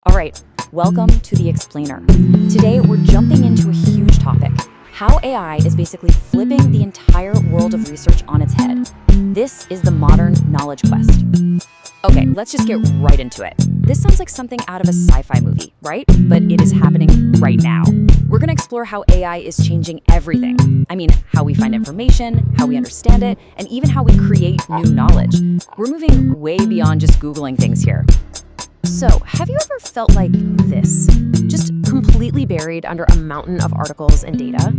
All right, welcome to The Explainer. Today, we're jumping into a huge topic, how AI is basically flipping the entire world of research on its head. This is the modern knowledge quest. Okay, let's just get right into it. This sounds like something out of a sci-fi movie, right? But it is happening right now. We're going to explore how AI is changing everything. I mean, how we find information, how we understand it, and even how we create new knowledge. We're moving way beyond just Googling things here. So, have you ever felt like this? Just completely buried under a mountain of articles and data?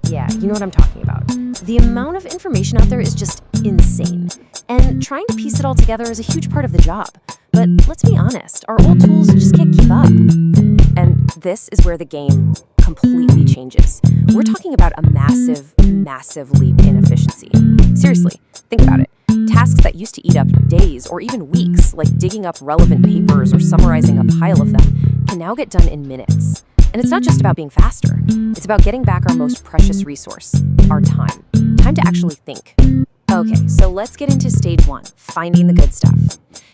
Yeah, you know what I'm talking about. The amount of information out there is just insane. And trying to piece it all together is a huge part of the job. But let's be honest, our old tools just can't keep up. And this is where the game completely changes. We're talking about a massive, massive leap in efficiency. Seriously, think about it. Tasks that used to eat up days or even weeks, like digging up relevant papers or summarizing a pile of them, can now get done in minutes. And it's not just about being faster. It's about getting back our most precious resource, our time. Time to actually think. Okay, so let's get into stage one, finding the good stuff.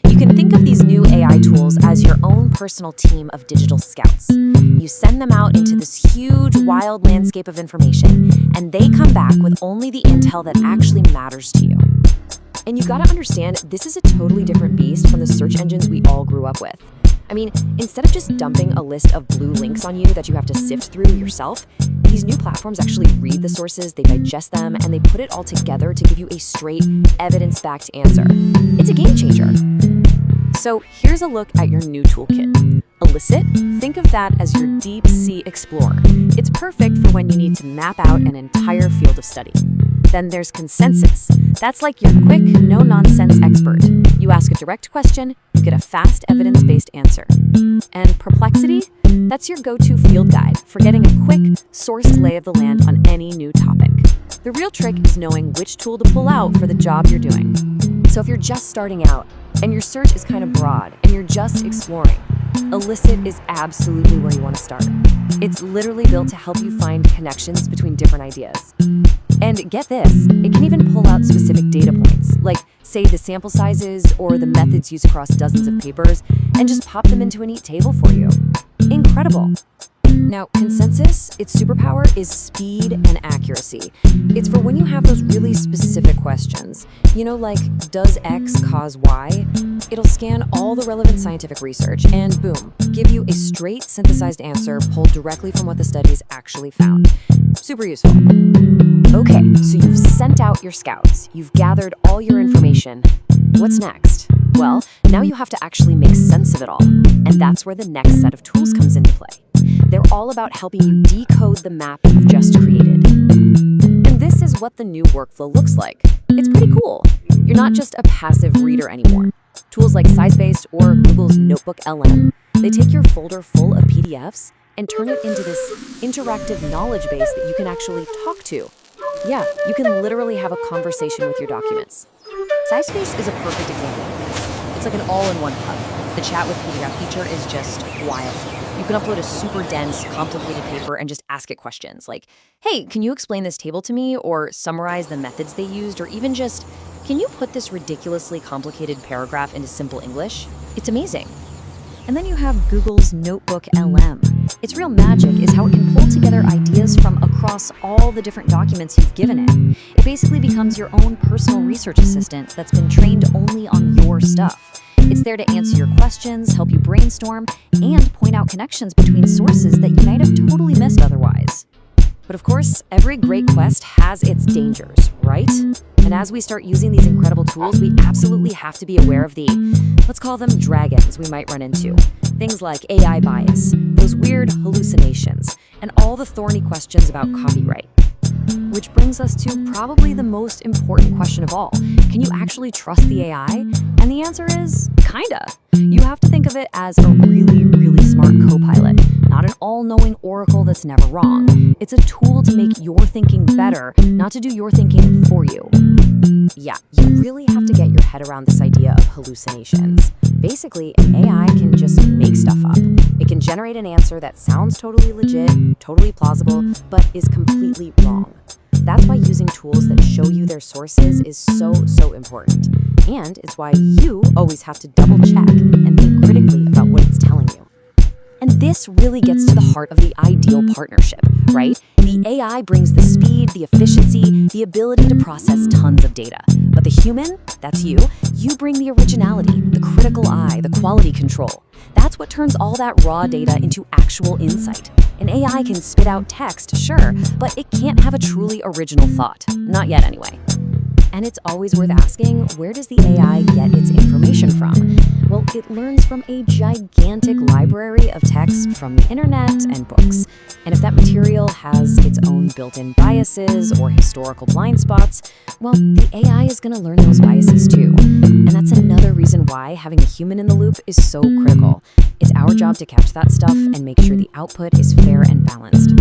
You can think of these new AI tools as your own personal team of digital scouts. You send them out into this huge, wild landscape of information, and they come back with only the intel that actually matters to you. And you gotta understand, this is a totally different beast from the search engines we all grew up with. I mean, instead of just dumping a list of blue links on you that you have to sift through yourself, these new platforms actually read the sources, they digest them, and they put it all together to give you a straight, evidence-backed answer. It's a game changer. So here's a look at your new toolkit. Elicit, think of that as your deep sea explorer. It's perfect for when you need to map out an entire field of study. Then there's Consensus. That's like your quick, no-nonsense expert. You ask a direct question, you get a fast, evidence-based answer. And Perplexity? That's your go-to field guide for getting a quick, sourced lay of the land on any new topic. The real trick is knowing which tool to pull out for the job you're doing. So if you're just starting out, and your search is kind of broad, and you're just exploring, Elicit is absolutely where you want to start. It's literally built to help you find connections between different ideas. And get this, it can even pull out specific data points, like, say, the sample sizes or the methods used across dozens of papers, and just pop them into a neat table for you. Incredible. Now, Consensus, its superpower is speed and accuracy. It's for when you have those really specific questions. You know, like, does X cause Y? It'll scan all the relevant scientific research and boom, give you a straight synthesized answer pulled directly from what the studies actually found. Super useful. Okay, so you've sent out your scouts. You've gathered all your information. What's next? Well, now you have to actually make sense of it all. And that's where the next set of tools comes into play. They're all about helping you decode the map you've just created. And this is what the new workflow looks like. It's pretty cool. You're not just a passive reader anymore. Tools like SciSpace or Google's NotebookLM, they take your folder full of PDFs and turn it into this interactive knowledge base that you can actually talk to. Yeah, you can literally have a conversation with your documents. SciSpace is a perfect example of this. It's like an all-in-one hub. The chat with PDF feature is just wild. You can upload a super dense, complicated paper and just ask it questions like, hey, can you explain this table to me, or summarize the methods they used, or even just, can you put this ridiculously complicated paragraph into simple English? It's amazing. And then you have Google's NotebookLM. Its real magic is how it can pull together ideas from across all the different documents you've given it. It basically becomes your own personal research assistant that's been trained only on your stuff. It's there to answer your questions, help you brainstorm, and point out connections between sources that you might have totally missed otherwise. But of course, every great quest has its dangers, right? And as we start using these incredible tools, we absolutely have to be aware of the, let's call them dragons we might run into. Things like AI bias, those weird hallucinations, and all the thorny questions about copyright. Which brings us to probably the most important question of all. Can you actually trust the AI? And the answer is, kinda. You have to think of it as a really, really smart co-pilot, not an all-knowing oracle that's never wrong. It's a tool to make your thinking better, not to do your thinking for you. Yeah, you really have to get your head around this idea of hallucinations. Basically, an AI can just make stuff up. It can generate an answer that sounds totally legit, totally plausible, but is completely wrong. That's why using tools that show you their sources is so important. And it's why you always have to double check and think critically about what it's telling you. This really gets to the heart of the ideal partnership, right? The AI brings the speed, the efficiency, the ability to process tons of data. But the human, that's you bring the originality, the critical eye, the quality control. That's what turns all that raw data into actual insight. An AI can spit out text, sure, but it can't have a truly original thought. Not yet, anyway. And it's always worth asking, where does the AI get its information from? Well, it learns from a gigantic library of text from the internet and books. And if that material has its own built-in biases or historical blind spots, well, the AI is going to learn those biases too. And that's another reason why having a human in the loop is so critical. It's our job to catch that stuff and make sure the output is fair and balanced.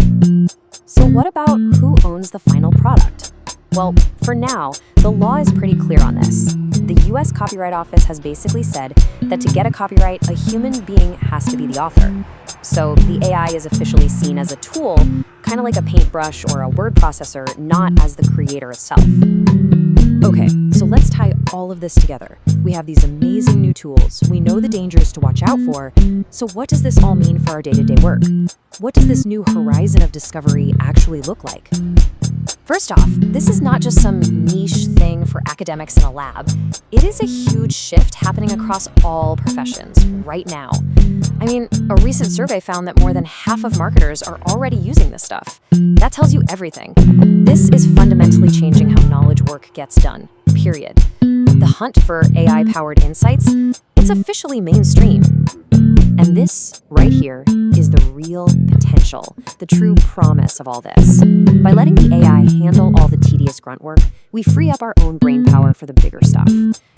So what about who owns the final product? Well, for now, the law is pretty clear on this. The US Copyright Office has basically said that to get a copyright, a human being has to be the author. So the AI is officially seen as a tool, kind of like a paintbrush or a word processor, not as the creator itself. Okay, so let's tie all of this together. We have these amazing new tools. We know the dangers to watch out for. So what does this all mean for our day-to-day work? What does this new horizon of discovery actually look like? First off, this is not just some niche thing for academics in a lab. It is a huge shift happening across all professions right now. I mean, a recent survey found that more than half of marketers are already using this stuff. That tells you everything. This is fundamentally changing how knowledge work gets done, period. The hunt for AI-powered insights, it's officially mainstream. And this, right here, is the real potential, the true promise of all this. By letting the AI handle all the tedious grunt work, we free up our own brain power for the bigger stuff.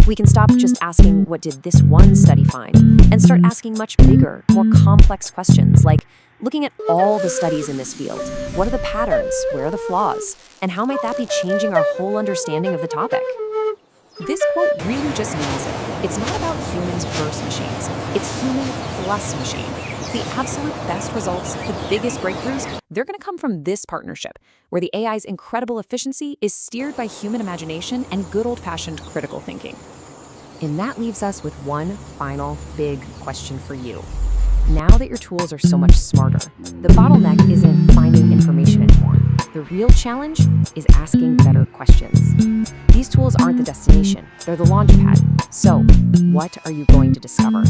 We can stop just asking, what did this one study find? And start asking much bigger, more complex questions, like looking at all the studies in this field. What are the patterns? Where are the flaws? And how might that be changing our whole understanding of the topic? This quote really just means it's not about humans versus machines. It's human plus machine. The absolute best results, the biggest breakthroughs, they're going to come from this partnership, where the AI's incredible efficiency is steered by human imagination and good old-fashioned critical thinking. And that leaves us with one final big question for you. Now that your tools are so much smarter, the bottleneck isn't finding information anymore. The real challenge is asking better questions. These tools aren't the destination, they're the launch pad. So, what are you going to discover?